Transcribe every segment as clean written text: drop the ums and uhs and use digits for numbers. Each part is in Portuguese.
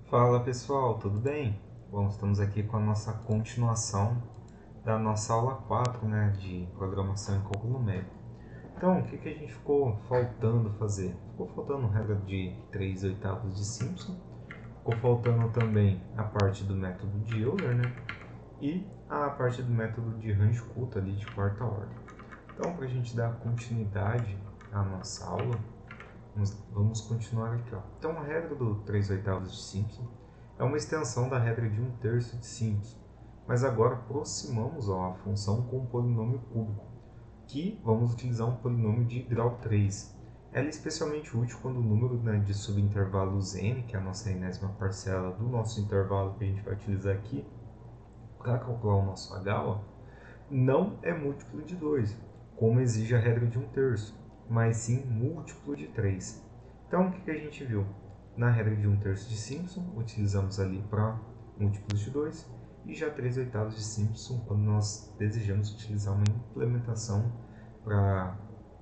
Fala pessoal, tudo bem? Bom, estamos aqui com a nossa continuação da nossa aula 4, né, de programação em cálculo numérico. Então, o que a gente ficou faltando fazer? Ficou faltando regra de 3 oitavos de Simpson, ficou faltando também a parte do método de Euler, né, e a parte do método de Range-Kutta ali de quarta ordem. Então, para a gente dar continuidade à nossa aula, vamos continuar aqui. Ó. Então, a regra do 3 oitavos de Simpson é uma extensão da regra de 1/3 de Simpson, mas agora aproximamos a função com um polinômio cúbico, que vamos utilizar um polinômio de grau 3. Ela é especialmente útil quando o número, né, de subintervalos n, que é a nossa enésima parcela do nosso intervalo que a gente vai utilizar aqui para calcular o nosso h, ó, não é múltiplo de 2, como exige a regra de 1/3, mas sim múltiplo de 3. Então, o que a gente viu? Na regra de 1/3 de Simpson, utilizamos ali para múltiplos de 2, e já 3 oitavos de Simpson quando nós desejamos utilizar uma implementação para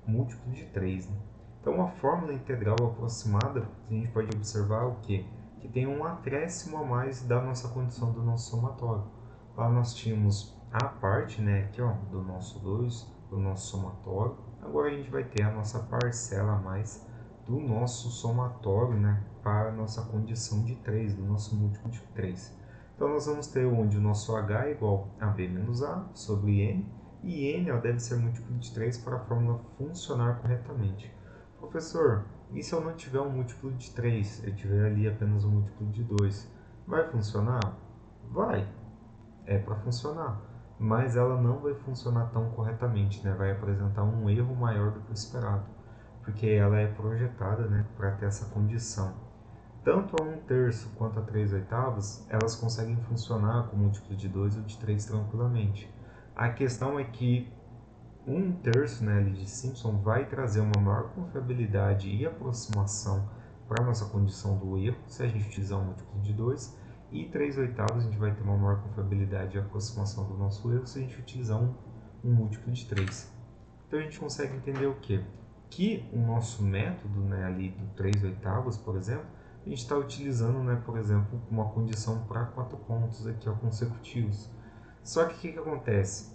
múltiplo de 3. Né? Então, a fórmula integral aproximada, a gente pode observar o quê? Que tem um acréscimo a mais da nossa condição do nosso somatório. Lá nós tínhamos a parte, né, aqui, ó, do nosso 2, do nosso somatório. Agora a gente vai ter a nossa parcela a mais do nosso somatório, né, para a nossa condição de 3, do nosso múltiplo de 3. Então nós vamos ter onde o nosso h é igual a b menos a sobre n, e n, ó, deve ser múltiplo de 3 para a fórmula funcionar corretamente. Professor, e se eu não tiver um múltiplo de 3, eu tiver ali apenas um múltiplo de 2, vai funcionar? Vai, é para funcionar, mas ela não vai funcionar tão corretamente, né? Vai apresentar um erro maior do que o esperado, porque ela é projetada, né, para ter essa condição. Tanto a 1/3 quanto a 3 oitavos, elas conseguem funcionar com múltiplo de 2 ou de 3 tranquilamente. A questão é que 1/3, né, de Simpson vai trazer uma maior confiabilidade e aproximação para a nossa condição do erro, se a gente utilizar um múltiplo de 2, e 3 oitavos a gente vai ter uma maior confiabilidade e aproximação do nosso erro se a gente utilizar um múltiplo de 3. Então a gente consegue entender o quê? Que o nosso método, né, ali do 3 oitavos, por exemplo, a gente está utilizando, né, por exemplo, uma condição para 4 pontos aqui, ó, consecutivos. Só que o que acontece?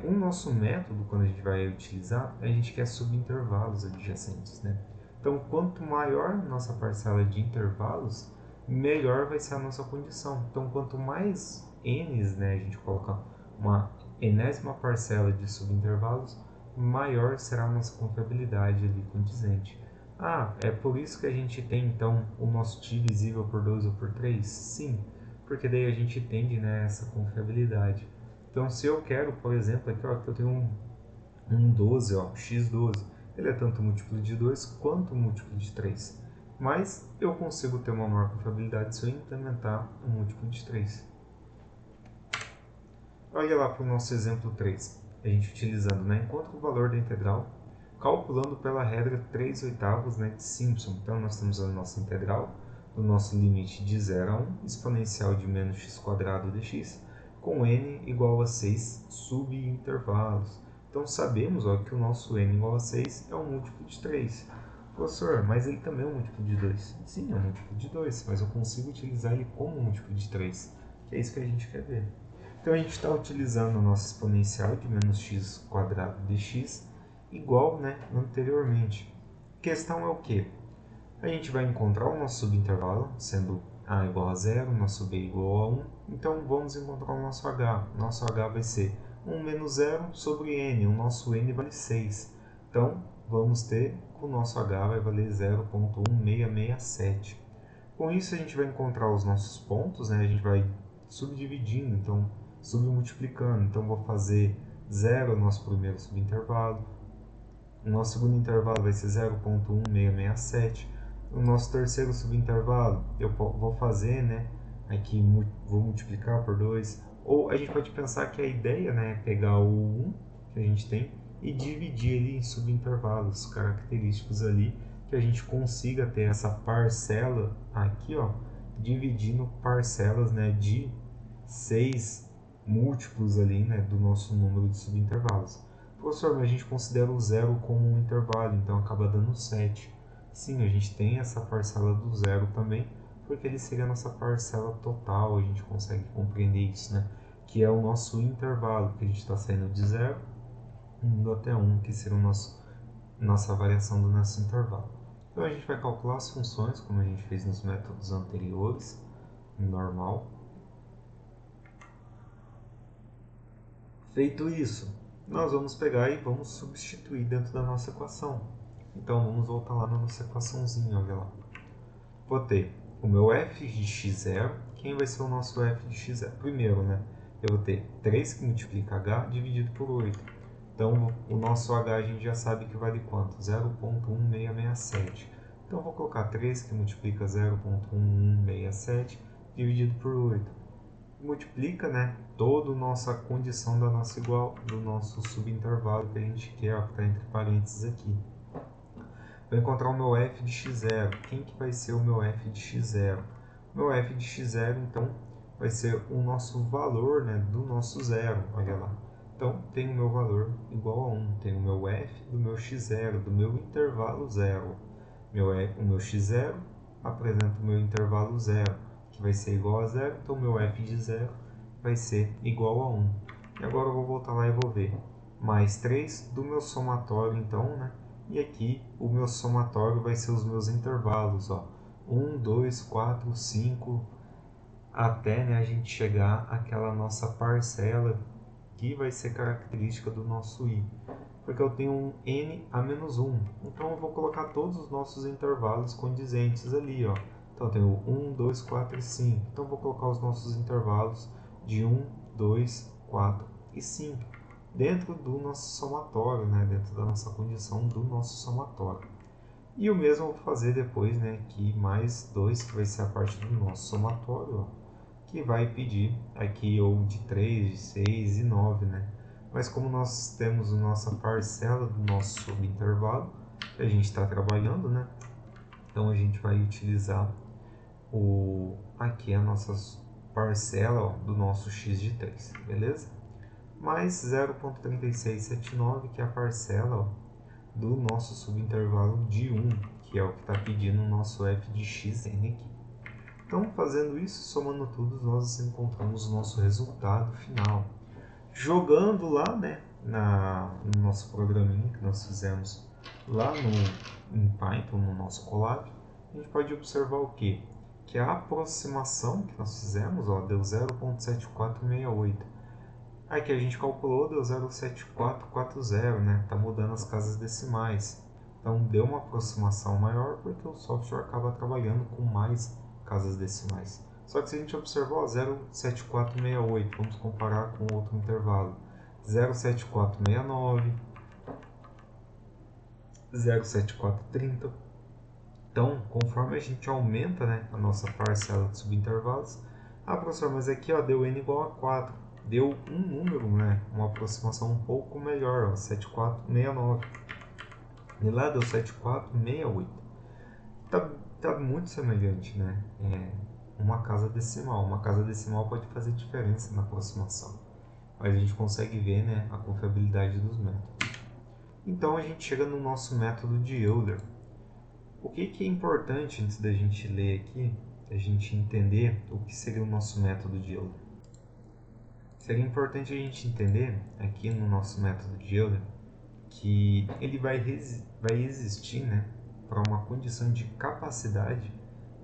O nosso método, quando a gente vai utilizar, a gente quer subintervalos adjacentes, né? Então, quanto maior a nossa parcela de intervalos, melhor vai ser a nossa condição. Então, quanto mais n's, né, a gente coloca uma enésima parcela de subintervalos, maior será a nossa confiabilidade ali condizente. Ah, é por isso que a gente tem, então, o nosso divisível por 2 ou por 3? Sim, porque daí a gente tende, né, essa confiabilidade. Então, se eu quero, por exemplo, aqui ó, que eu tenho um 12, ó, x12, ele é tanto múltiplo de 2 quanto múltiplo de 3. Mas eu consigo ter uma maior confiabilidade se eu implementar um múltiplo de 3. Olha lá para o nosso exemplo 3. A gente utilizando, né, encontra o valor da integral, calculando pela regra 3 oitavos, né, de Simpson. Então, nós temos a nossa integral do nosso limite de 0 a 1, exponencial de menos x quadrado dx, com n igual a 6 subintervalos. Então, sabemos, ó, que o nosso n igual a 6 é um múltiplo de 3. Professor, mas ele também é um múltiplo de 2. Sim, é um múltiplo de 2, mas eu consigo utilizar ele como um múltiplo de 3. É isso que a gente quer ver. Então, a gente está utilizando o nosso exponencial de menos x quadrado dx igual, né, anteriormente. A questão é o que? A gente vai encontrar o nosso subintervalo, sendo a igual a 0, nosso b igual a 1. Então, vamos encontrar o nosso h. Nosso h vai ser 1 menos 0 sobre n. O nosso n vale 6. Então, vamos ter que o nosso h vai valer 0,1667. Com isso, a gente vai encontrar os nossos pontos, né? A gente vai subdividindo, então submultiplicando. Então, vou fazer 0 no nosso primeiro subintervalo. O nosso segundo intervalo vai ser 0,1667. O nosso terceiro subintervalo, eu vou fazer, né? Aqui vou multiplicar por 2. Ou a gente pode pensar que a ideia, né, é pegar o 1 que a gente tem e dividir ele em subintervalos característicos ali, que a gente consiga ter essa parcela aqui, ó, dividindo parcelas, né, de 6 múltiplos ali, né, do nosso número de subintervalos. Professor, mas a gente considera o zero como um intervalo, então acaba dando 7. Sim, a gente tem essa parcela do zero também, porque ele seria a nossa parcela total, a gente consegue compreender isso, né? Que é o nosso intervalo, que a gente está saindo de 0, indo até 1, que seria nossa variação do nosso intervalo. Então a gente vai calcular as funções, como a gente fez nos métodos anteriores, normal. Feito isso, nós vamos pegar e vamos substituir dentro da nossa equação. Então vamos voltar lá na nossa equaçãozinha, olha lá. Vou ter o meu f de x0. Quem vai ser o nosso f de x0? Primeiro, né? Eu vou ter 3 que multiplica h dividido por 8. Então, o nosso h a gente já sabe que vale quanto? 0,1667. Então, eu vou colocar 3 que multiplica 0,1167 dividido por 8. Multiplica, né, toda a nossa condição da nossa igual, do nosso subintervalo que a gente quer, que está entre parênteses aqui. Vou encontrar o meu f de x0. Quem que vai ser o meu f de x0? O meu f de x0, então, vai ser o nosso valor, né, do nosso zero. Olha lá. Então, tem o meu valor igual a 1. Tem o meu f do meu x0, do meu intervalo 0. O meu x0 apresenta o meu intervalo 0, que vai ser igual a 0. Então, o meu f de 0 vai ser igual a 1. E agora eu vou voltar lá e vou ver. Mais 3 do meu somatório, então, né? E aqui o meu somatório vai ser os meus intervalos, ó. 1, 2, 4, 5, até, né, a gente chegar àquela nossa parcela que vai ser característica do nosso i. Porque eu tenho um n a menos 1. Então eu vou colocar todos os nossos intervalos condizentes ali, ó. Então eu tenho 1, 2, 4 e 5. Então eu vou colocar os nossos intervalos de 1, 2, 4 e 5 dentro do nosso somatório, né? Dentro da nossa condição do nosso somatório. E o mesmo eu vou fazer depois, né? Aqui mais 2, que vai ser a parte do nosso somatório, ó, que vai pedir aqui ou de 3, de 6 e 9, né? Mas como nós temos a nossa parcela do nosso subintervalo, que a gente está trabalhando, né? Então a gente vai utilizar aqui a nossa parcela, ó, do nosso x de 3, beleza? Mais 0,3679, que é a parcela, ó, do nosso subintervalo de 1, que é o que está pedindo o nosso f de xn aqui. Então, fazendo isso, somando tudo, nós encontramos o nosso resultado final. Jogando lá, né, no nosso programinha que nós fizemos lá em Python, no nosso Colab, a gente pode observar o quê? Que a aproximação que nós fizemos, ó, deu 0,7468. Aqui a gente calculou, deu 0,7440, né? Tá mudando as casas decimais. Então deu uma aproximação maior porque o software acaba trabalhando com mais casas decimais. Só que se a gente observar 0,7468, vamos comparar com outro intervalo. 0,7469, 0,7430. Então, conforme a gente aumenta, né, a nossa parcela de subintervalos, professor, mas aqui, ó, deu n igual a 4. Deu um número, né, uma aproximação um pouco melhor, ó, 7469. E lá deu 7468. Tá muito semelhante, né? Uma casa decimal. Uma casa decimal pode fazer diferença na aproximação. Mas a gente consegue ver, né, a confiabilidade dos métodos. Então a gente chega no nosso método de Euler. O que é importante antes da gente ler aqui, a gente entender o que seria o nosso método de Euler. Seria importante a gente entender aqui no nosso método de Euler que ele vai existir, né, para uma condição de capacidade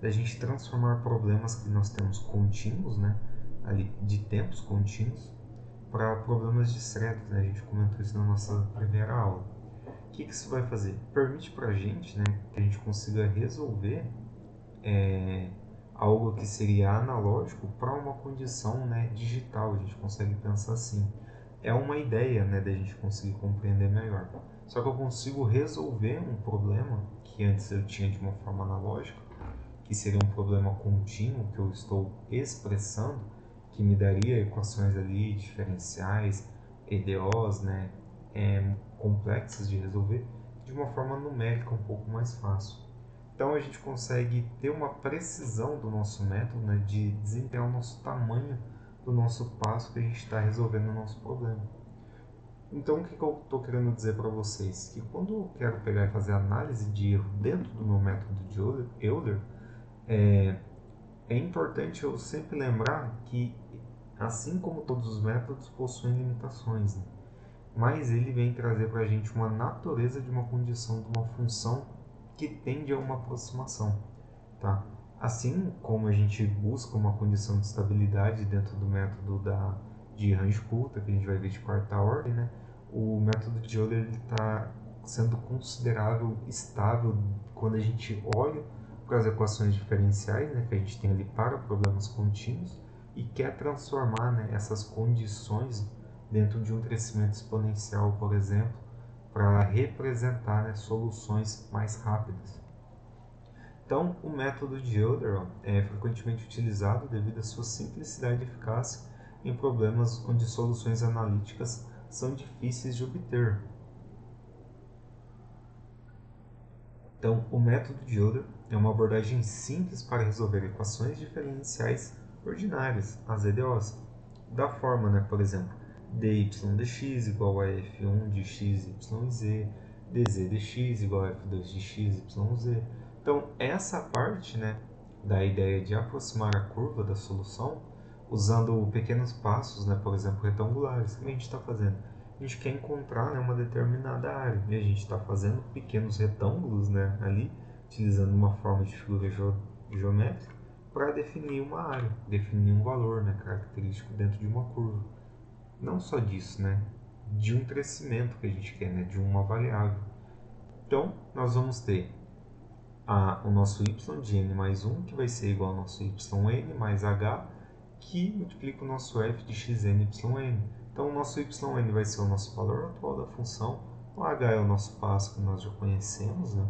da gente transformar problemas que nós temos contínuos, né, ali, de tempos contínuos, para problemas discretos, né? A gente comentou isso na nossa primeira aula. O que isso vai fazer? Permite para a gente, né, que a gente consiga resolver algo que seria analógico para uma condição, né, digital. A gente consegue pensar assim. É uma ideia, né, da gente conseguir compreender melhor. Só que eu consigo resolver um problema que antes eu tinha de uma forma analógica, que seria um problema contínuo que eu estou expressando, que me daria equações ali diferenciais, EDOs, né, complexas de resolver, de uma forma numérica um pouco mais fácil. Então a gente consegue ter uma precisão do nosso método, né, de desempenhar o nosso tamanho do nosso passo que a gente está resolvendo o nosso problema. Então o que eu estou querendo dizer para vocês? Que quando eu quero pegar e fazer análise de erro dentro do meu método de Euler, é importante eu sempre lembrar que, assim como todos os métodos, possuem limitações, né? Mas ele vem trazer para a gente uma natureza de uma condição, de uma função que tende a uma aproximação, tá? Assim como a gente busca uma condição de estabilidade dentro do método de Range-Kulta, que a gente vai ver de quarta ordem, né? O método de Euler está sendo considerável estável quando a gente olha para as equações diferenciais, né, que a gente tem ali para problemas contínuos e quer transformar, né, essas condições dentro de um crescimento exponencial, por exemplo, para representar, né, soluções mais rápidas. Então, o método de Euler é frequentemente utilizado devido à sua simplicidade e eficácia em problemas onde soluções analíticas são difíceis de obter. Então, o método de Euler é uma abordagem simples para resolver equações diferenciais ordinárias, as EDOs, da forma, né, por exemplo, dy dx igual a f1 de x, y e z, dz dx igual a f2 de x, y, z. Então, essa parte, né, da ideia de aproximar a curva da solução, usando pequenos passos, né, por exemplo, retangulares, o que a gente está fazendo? A gente quer encontrar, né, uma determinada área e a gente está fazendo pequenos retângulos, né, ali, utilizando uma forma de figura geométrica para definir uma área, definir um valor, né, característico dentro de uma curva. Não só disso, né, de um crescimento que a gente quer, né, de uma variável. Então, nós vamos ter o nosso y de n mais 1, que vai ser igual ao nosso yn mais h, que multiplica o nosso f de xn yn. Então, o nosso yn vai ser o nosso valor atual da função, o h é o nosso passo que nós já conhecemos, né?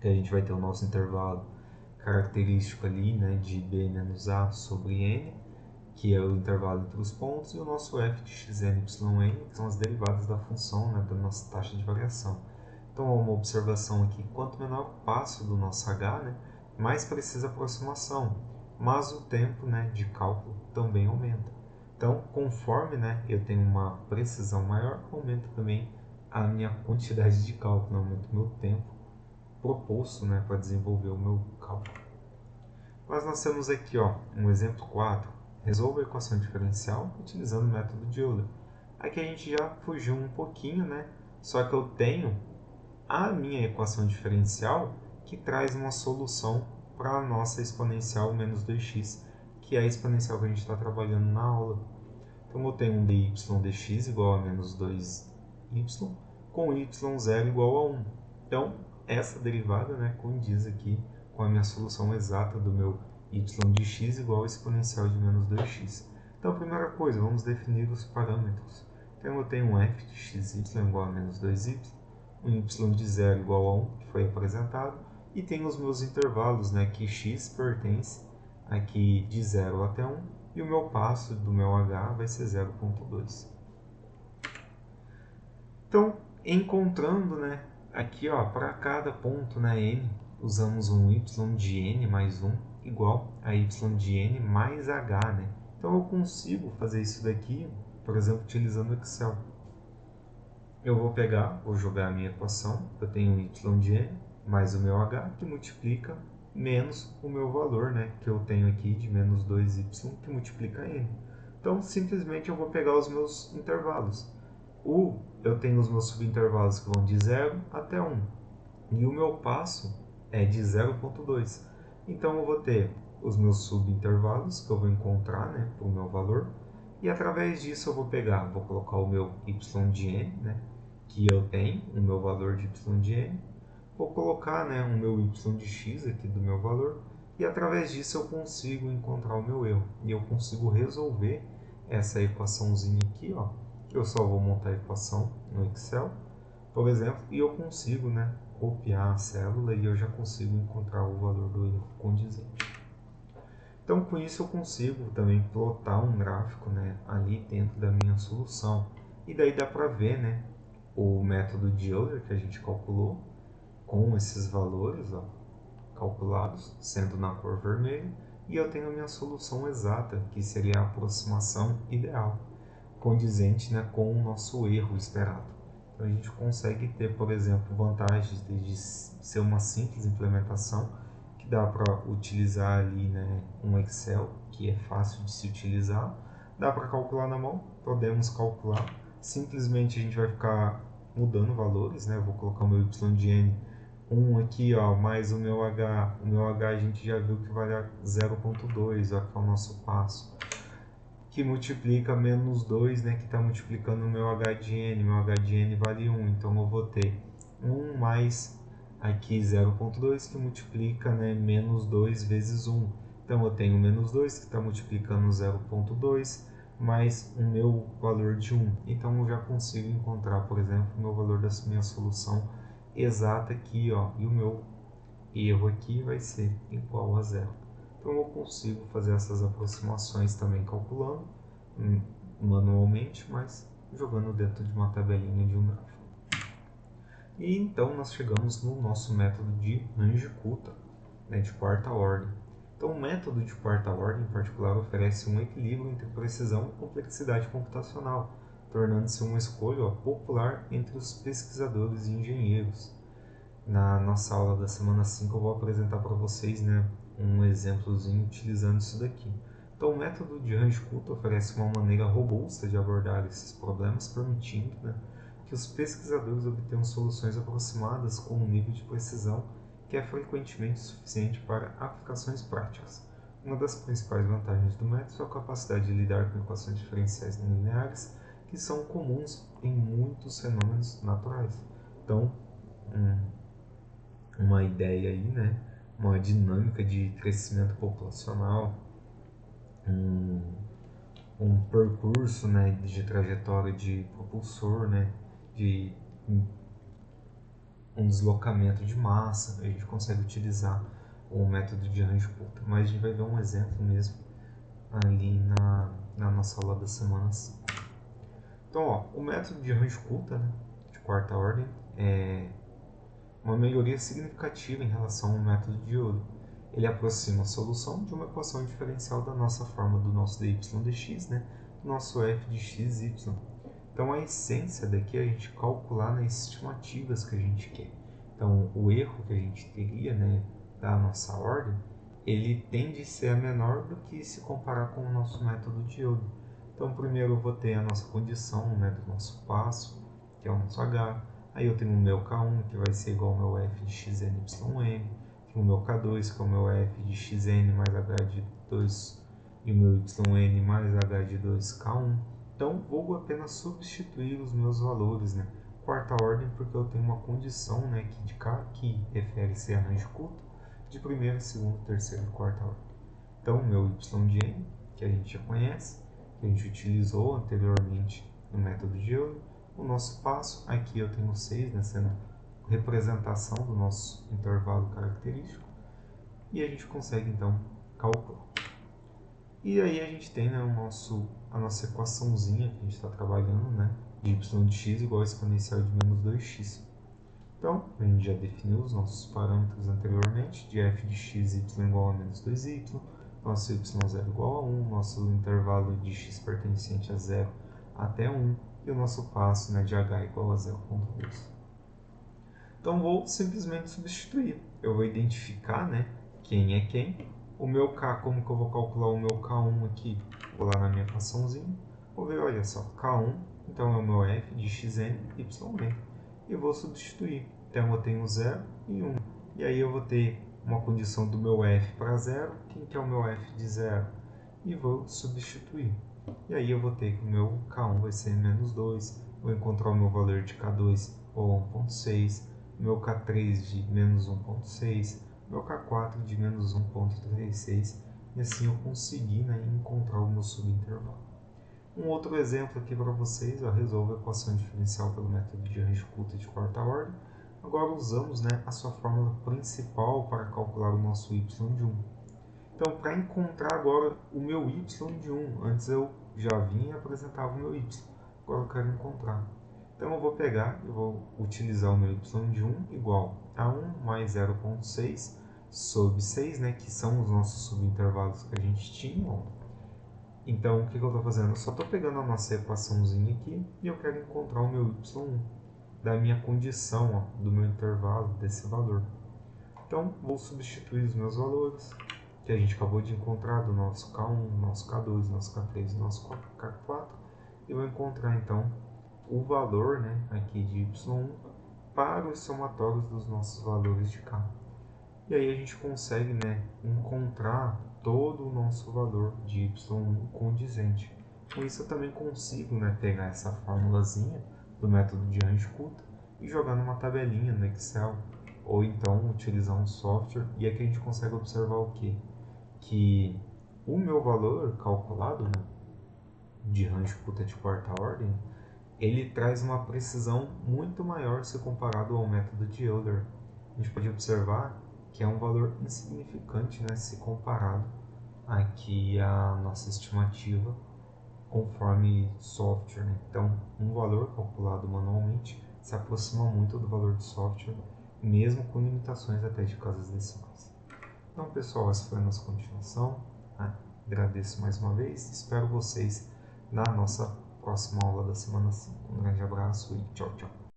Que a gente vai ter o nosso intervalo característico ali, né, de b menos a sobre n, que é o intervalo entre os pontos, e o nosso f de xn yn, que são as derivadas da função, né, da nossa taxa de variação. Então, uma observação aqui, quanto menor o passo do nosso h, né, mais precisa a aproximação, mas o tempo, né, de cálculo também aumenta. Então, conforme, né, eu tenho uma precisão maior, aumenta também a minha quantidade de cálculo, aumenta o meu tempo proposto, né, para desenvolver o meu cálculo. Mas nós temos aqui, ó, um exemplo 4. Resolva a equação diferencial utilizando o método de Euler. Aqui a gente já fugiu um pouquinho, né? Só que eu tenho a minha equação diferencial que traz uma solução para a nossa exponencial menos 2x, que é a exponencial que a gente está trabalhando na aula. Então eu tenho um dy dx igual a menos 2y com y0 igual a 1. Então essa derivada, né, condiz aqui com a minha solução exata do meu y de x igual a exponencial de menos 2x. Então a primeira coisa, vamos definir os parâmetros. Então eu tenho um f de xy igual a menos 2y, um y de 0 igual a 1, que foi apresentado, e tenho os meus intervalos, né, que x pertence aqui de 0 até 1, e o meu passo do meu h vai ser 0,2. Então, encontrando, né, aqui, ó, para cada ponto, né, n, usamos um y de n mais 1 igual a y de n mais h, né? Então eu consigo fazer isso daqui, por exemplo, utilizando o Excel. Eu vou pegar, vou jogar a minha equação, eu tenho y de n mais o meu h, que multiplica menos o meu valor, né, que eu tenho aqui de menos 2y, que multiplica n. Então, simplesmente eu vou pegar os meus intervalos. Eu tenho os meus subintervalos que vão de 0 até 1. E o meu passo é de 0,2. Então, eu vou ter os meus subintervalos que eu vou encontrar, né, para o meu valor. E através disso eu vou pegar, vou colocar o meu y de n, né, que eu tenho, o meu valor de y de n. Vou colocar, né, o meu y de x aqui do meu valor. E através disso eu consigo encontrar o meu erro. E eu consigo resolver essa equaçãozinha aqui, ó. Eu só vou montar a equação no Excel, por exemplo, e eu consigo, né, copiar a célula e eu já consigo encontrar o valor do erro condizente. Então, com isso eu consigo também plotar um gráfico, né, ali dentro da minha solução. E daí dá para ver, né, o método de Euler que a gente calculou com esses valores, ó, calculados, sendo na cor vermelha, e eu tenho a minha solução exata, que seria a aproximação ideal, condizente, né, com o nosso erro esperado. Então a gente consegue ter, por exemplo, vantagens de ser uma simples implementação, que que dá para utilizar ali, né, um Excel, que é fácil de se utilizar. Dá para calcular na mão, podemos calcular. Simplesmente a gente vai ficar mudando valores, né? Eu vou colocar o meu y de n 1 aqui, ó, mais o meu h. O meu h a gente já viu que vale 0,2, ó, que é o nosso passo. Que multiplica menos 2, né? Que está multiplicando o meu h de n. Meu h de n vale 1, então eu vou ter 1 mais aqui 0,2 que multiplica, né, menos 2 vezes 1. Então eu tenho menos 2 que está multiplicando 0,2 mais o meu valor de 1. Então eu já consigo encontrar, por exemplo, o meu valor da minha solução exata aqui, ó, e o meu erro aqui vai ser igual a zero. Então eu consigo fazer essas aproximações também calculando manualmente, mas jogando dentro de uma tabelinha de um gráfico. E então nós chegamos no nosso método de Runge-Kutta, né, de quarta ordem. Então o método de quarta ordem em particular oferece um equilíbrio entre precisão e complexidade computacional, tornando-se uma escolha popular entre os pesquisadores e engenheiros. Na nossa aula da semana 5 eu vou apresentar para vocês, né, um exemplozinho utilizando isso daqui. Então o método de Runge-Kutta oferece uma maneira robusta de abordar esses problemas, permitindo, né, que os pesquisadores obtenham soluções aproximadas com um nível de precisão que é frequentemente suficiente para aplicações práticas. Uma das principais vantagens do método é a capacidade de lidar com equações diferenciais não lineares que são comuns em muitos fenômenos naturais. Então, uma ideia aí, né? Uma dinâmica de crescimento populacional, um percurso, né, de trajetória de propulsor, né, de um deslocamento de massa, a gente consegue utilizar o método de Runge-Kutta, mas a gente vai ver um exemplo mesmo ali na nossa aula das semanas. Então, ó, o método de Runge-Kutta, né, de quarta ordem, é uma melhoria significativa em relação ao método de Euler. Ele aproxima a solução de uma equação diferencial da nossa forma do nosso dy dx, né, do nosso f de x, y. Então a essência daqui é a gente calcular nas estimativas que a gente quer. Então o erro que a gente teria, né, da nossa ordem, ele tende a ser menor do que se comparar com o nosso método de Euler. Então primeiro eu vou ter a nossa condição, né, do nosso passo, que é o nosso h. Aí eu tenho o meu K1, que vai ser igual ao meu f de xn, ym. Tenho o meu K2, que é o meu f de xn mais h de 2, e o meu yn mais h de 2k1. Então, vou apenas substituir os meus valores, né? Quarta ordem, porque eu tenho uma condição, né, aqui de K, que refere-se a Runge-Kutta, de primeira, segunda, terceira e quarta ordem. Então, o meu y de n, que a gente já conhece, que a gente utilizou anteriormente no método de Euler. O nosso passo, aqui eu tenho 6, né, sendo representação do nosso intervalo característico. E a gente consegue, então, calcular. E aí a gente tem, né, a nossa equaçãozinha que a gente está trabalhando, né, de y de x igual a exponencial de menos 2x. Então, a gente já definiu os nossos parâmetros anteriormente, de f de x y igual a menos 2y, nosso y0 igual a 1, nosso intervalo de x pertencente a 0 até 1, e o nosso passo, né, de h igual a 0,2. Então, vou simplesmente substituir. Eu vou identificar, né, quem é quem. O meu K, como que eu vou calcular o meu K1 aqui? Vou lá na minha equaçãozinha, vou ver, olha só, K1, então é o meu f de xn, yn, e vou substituir. Então eu tenho 0 e 1. E aí eu vou ter uma condição do meu f para 0, quem que é o meu f de 0? E vou substituir. E aí eu vou ter que o meu K1 vai ser menos 2, vou encontrar o meu valor de K2 ou 1,6, meu K3 de menos 1,6, meu K4 de menos 1,36, e assim eu consegui, né, encontrar o meu subintervalo. Um outro exemplo aqui para vocês, eu resolvo a equação diferencial pelo método de Runge-Kutta de quarta ordem. Agora usamos, né, a sua fórmula principal para calcular o nosso y de 1. Então, para encontrar agora o meu y de 1, antes eu já vinha e apresentava o meu y, agora eu quero encontrar. Então eu vou pegar e vou utilizar o meu y de 1 igual a 1 mais 0,6 sobre 6, né, que são os nossos subintervalos que a gente tinha. Então o que eu estou fazendo? Eu só estou pegando a nossa equaçãozinha aqui e eu quero encontrar o meu y1 da minha condição, ó, do meu intervalo, desse valor. Então, vou substituir os meus valores que a gente acabou de encontrar do nosso K1, nosso K2, nosso K3 e nosso K4 e vou encontrar então o valor, né, aqui de Y1 para os somatórios dos nossos valores de K. E aí a gente consegue, né, encontrar todo o nosso valor de Y1 condizente. Com isso eu também consigo, né, pegar essa formulazinha do método de Range-Kutta e jogar numa tabelinha no Excel, ou então utilizar um software, e aqui a gente consegue observar o quê? Que o meu valor calculado, né, de Range-Kutta de quarta ordem, ele traz uma precisão muito maior se comparado ao método de Euler. A gente pode observar que é um valor insignificante, né, se comparado aqui à nossa estimativa conforme software, né? Então, um valor calculado manualmente se aproxima muito do valor de software, mesmo com limitações até de casas decimais. Então, pessoal, essa foi a nossa continuação. Agradeço mais uma vez, espero vocês na nossa próxima aula da semana 5. Um grande abraço e tchau, tchau.